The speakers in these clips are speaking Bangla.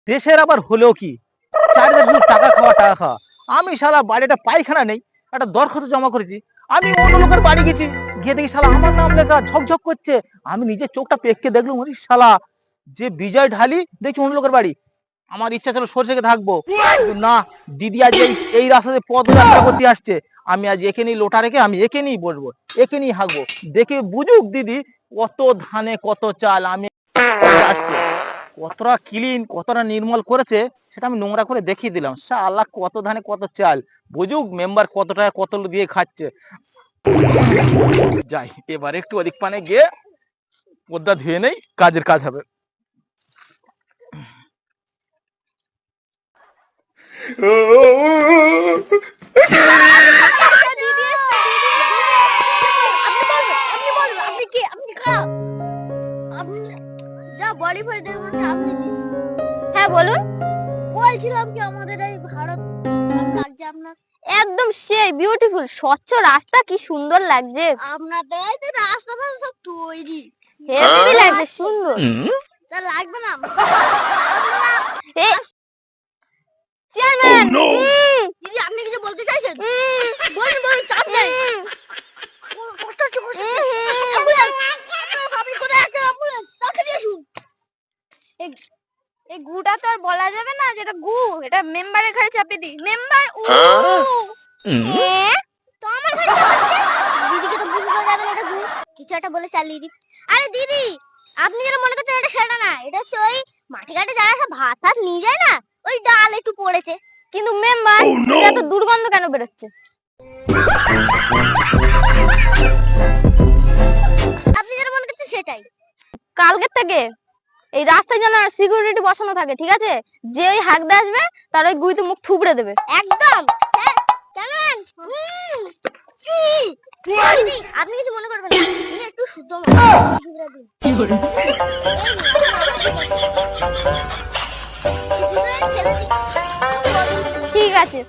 দেশের আবার হলেও কি চারিদিকে শুধু টাকা খাওয়া টাকা খাওয়া। আমি শালা বাড়িটা পায়খানা নেই, একটা দরখাস্ত জমা করেছি, আমি অন্য লোকের বাড়ি গেছি, গিয়ে দেখি শালা আমার নাম লেখা ঝকঝক করছে। আমি নিজের চোখটা পেককে দেখলাম, ওরে শালা যে বিজয় ঢালি, দেখছি অন্য লোকের বাড়ি। আমার ইচ্ছা ছিল সরষেকে থাকবো, কিন্তু না, দিদি আজ এই রাস্তাতে পদযাত্রা করতে আসছে, আমি আজ একে নিয়ে লোটা রেখে আমি একে নিয়েই বসবো, একে নিয়ে হাঁকবো, দেখে বুঝুক দিদি কত ধানে কত চাল। আমি আসছে কতটা ক্লিন কতটা নির্মল করেছে সেটা আমি নোংরা করে দেখিয়ে দিলাম। শালা কত ধানে কত চাল, বুঝুক মেম্বার কত টাকা কত দিয়ে খাচ্ছে। যাই এবার একটু ওদিক পানে গিয়ে পদ্মা ধুয়ে নেই, কাজের কাজ হবে। হ্যাঁ বলুন। বলছিলাম কি আমাদের এই ভারত কেমন লাগছে আপনার? একদম সেই বিউটিফুল, স্বচ্ছ রাস্তা কি সুন্দর লাগছে। আপনাদের এই তো রাস্তা সব তৈরি, হেভি লাগছে, সুন্দর। তা লাগবে না চেয়ারম্যান? দিদি আপনি কিছু বলতে চাইছেন? বলুন বলুন, চাপ নেই। কষ্ট হচ্ছে, কষ্ট হচ্ছে। অ্যাম্বুলেন্স আপনি কোথায় আছেন? অ্যাম্বুলেন্স তাড়াতাড়ি আসুন। এই গুটা তো আর বলা যাবে না, যেটা গু, এটা মেম্বারের ঘাড়ে চাপিয়ে দিই। মেম্বার তো আমার ঘাড়ে চাপাচ্ছে। দিদিকে তো বুঝতে যাবে না এটা গু, কিছু একটা বলে চালিয়ে দিই। আরে দিদি আপনি যেটা মনে করছেন এটা সেটা না, এটা হচ্ছে ওই মাঠে ঘাটে যারা সব ভাত ভাত নিয়ে যায় না, ওই ডাল একটু পড়েছে। কিন্তু মেম্বার এত দুর্গন্ধ কেন বেরোচ্ছে? আপনি যেটা মনে করছেন সেটাই। কালকের থেকে এই রাস্তায় যেন সিকিউরিটি বসানো থাকে, ঠিক আছে? যে ওই হাঁকতে আসবে তার ওই গুইতে মুখ থুবড়ে দেবে একদম। কেমন আপনি কিছু মনে করবেন না, আপনি একটু শুদ্ধ ঠিক আছে।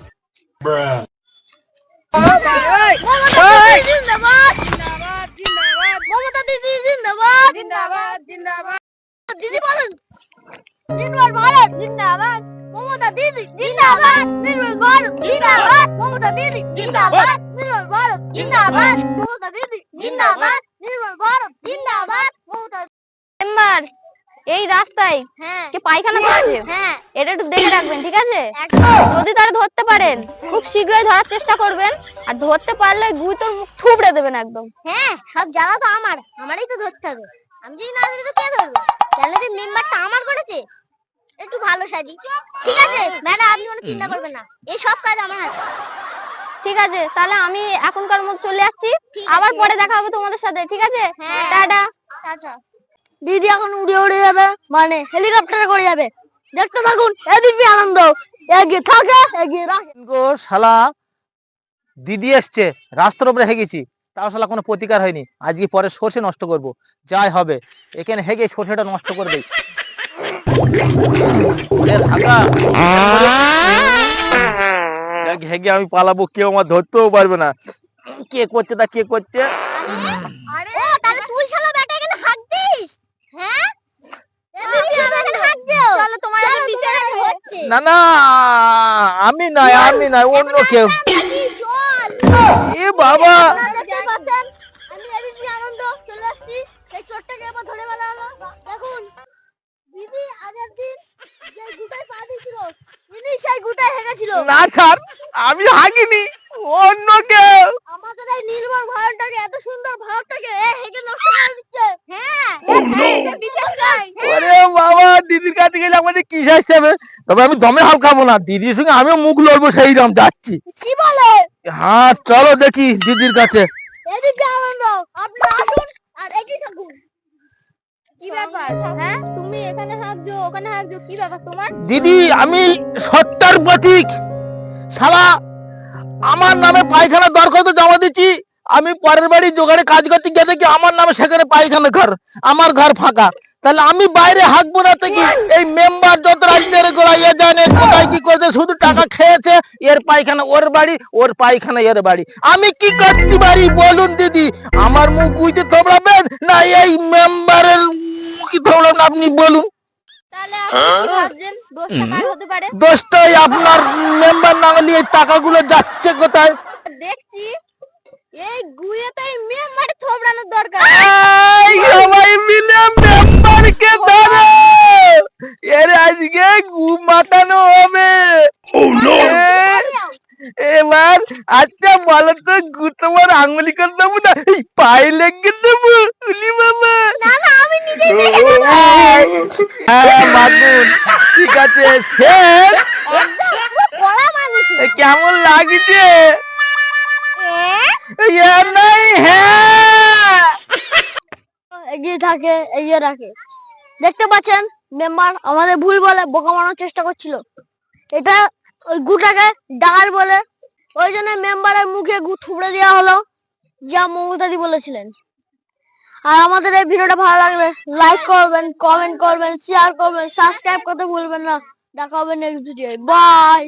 মমতা দিদি জিন্দাবাদ, জিন্দাবাদ জিন্দাবাদ। দিদি বলেন নির্মল ভারত জিন্দাবাদ, মমতা দিদি জিন্দাবাদ, নির্মল ভারত জিন্দাবাদ, মমতা দিদি জিন্দাবাদ, নির্মল ভারত জিন্দাবাদ, মমতা দিদি জিন্দাবাদ, নির্মল ভারত জিন্দাবাদ, মমতা। মেম্বার এই রাস্তায় কে পায়খানা করছে, এটা একটু দেখে রাখবেন, ঠিক আছে? যদি তারা ধরতে পারেন খুব শীঘ্রই ধরার চেষ্টা করবেন, আর ধরতে পারলে গুই তোর মুখ থুবড়ে দেবেন একদম। হ্যাঁ, সব জ্বালা তো আমারই তো ধরতে হবে। আমি যদি না ধরি তো কে ধরবে? কেন যে মেম্বারটা আমার করেছে, একটু ভালো সাজি। ঠিক আছে ম্যাডাম, আপনি কোনো চিন্তা করবেন না, এই সব কাজ আমার হাতে। ঠিক আছে, তাহলে আমি এখনকার মতো চলে যাচ্ছি, আবার পরে দেখা হবে তোমাদের সাথে, ঠিক আছে? Tata tata. দিদি এখন উড়ে উড়ে যাবে, মানে হেলিকপ্টারে করে যাবে, দেখতে থাকুন। এদিকে আনন্দ এগিয়ে থাকে, এগিয়ে রাখে গো শালা দিদি এসছে, রাস্তার উপরে হেগেছি, তাও শালা কোনো প্রতিকার হয়নি। আজকে পরে সর্ষে নষ্ট করব, যাই হবে এখানে হেগে সর্ষেটা নষ্ট করে দেই। হেগে আমি পালাবো, কেউ আমার ধরতেও পারবে না। কে করছে তা কে করছে? আরে তাহলে তুই শালা বেটা এখানে হাত দিস? হ্যাঁ চলো তোমার বিচার হচ্ছে। না না, আমি নাই অন্য কেউ। এ বাবা, আমি এবিপি আনন্দ চলে আসছি, এই চোরটাকে আবার ধরে ফেলা হলো। দেখুন দিদি আগের দিন যে গুটায় পা দিয়েছিল, ইনি সেই গুটায় হেগেছিল। না ছাড়, আমি হাগিনি, অন্য কেউ। আমাদের এই নির্মল ভারতটাকে, এত সুন্দর ভারতটাকে হেগে নষ্ট করে দিচ্ছে। হ্যাঁ বিশেষ গাই। ওরে বাবা, দিদির কাছে গেলে আমাদের কি শাস্তি হবে? তবে আমি দমে হাল খাবো না, দিদির সঙ্গে আমিও মুখ লড়বো, সেই রাম যাচ্ছি। কি বলে? হ্যাঁ চলো দেখি দিদির কাছে। এদিকে আনন্দ, আপনি আসুন আর এগিয়ে থাকুন। কি ব্যাপার? হ্যাঁ তুমি এখানে হাঁকছো ওখানে হাঁকছো, কি ব্যাপার তোমার? দিদি আমি সত্তর প্রতীক, শালা আমার নামে পায়খানা দরখাস্ত জমা দিচ্ছি, আমি পরের বাড়ি জোগাড়ে কাজ করতে গিয়ে দেখি আমার নামে সেখানে পায়খানা ঘর, আমার ঘর ফাঁকা। তাহলে আমি বাইরে হাঁকবো না থেকে এই মেম্বার যত রাজ্যের গোড়াইয়া জানে কোথায় কি করছে, শুধু টাকা খেয়েছে, এর পায়খানা ওর বাড়ি, ওর পায়খানা এর বাড়ি। আমি কি করতে পারি বলুন দিদি? আমার মুখ গুইতে থবড়াবেন না এই মেম্বারের কি থবড়াবেন আপনি বলুন? তাহলে আপনি কি ভাবছেন? দোষটা কার হতে পারে? দোষটাই আপনার। মেম্বার না হলে এই টাকাগুলো যাচ্ছে কোথায়? দেখছি এই গুয়েতে মেম্বার থোবড়ানোর দরকার। এই সবাই মিলে মেম্বারকে ধরো, এর আজকে গু মাতানো হবে। এবার আচ্ছা বলো তো, গু তোমার আঙুলি করে দেবো না এই পায়ে লেগে দেবো? উলি বাবা, না না, আমি নিজেই দেখে নেব। হ্যাঁ মাগুন, ঠিক আছে শেষ। একদম পুরো পড়া মানুষ। কেমন লাগছে? এ নাই হ্যাঁ, এগিয়ে থাকে, এগিয়ে রাখে। দেখতে পাচ্ছেন মেম্বার আমাদের ভুল বলে বোকা বানানোর চেষ্টা করছিল। এটা ওই গুটাকে ডাল বলে, ওই জন্য মেম্বারের মুখে গু থুবড়ে দেওয়া হলো, যা মমতাদি বলেছিলেন। আর আমাদের এই ভিডিওটা ভালো লাগলে লাইক করবেন, কমেন্ট করবেন, শেয়ার করবেন, সাবস্ক্রাইব করতে ভুলবেন না। দেখা হবে নেক্সট ভিডিও। বাই।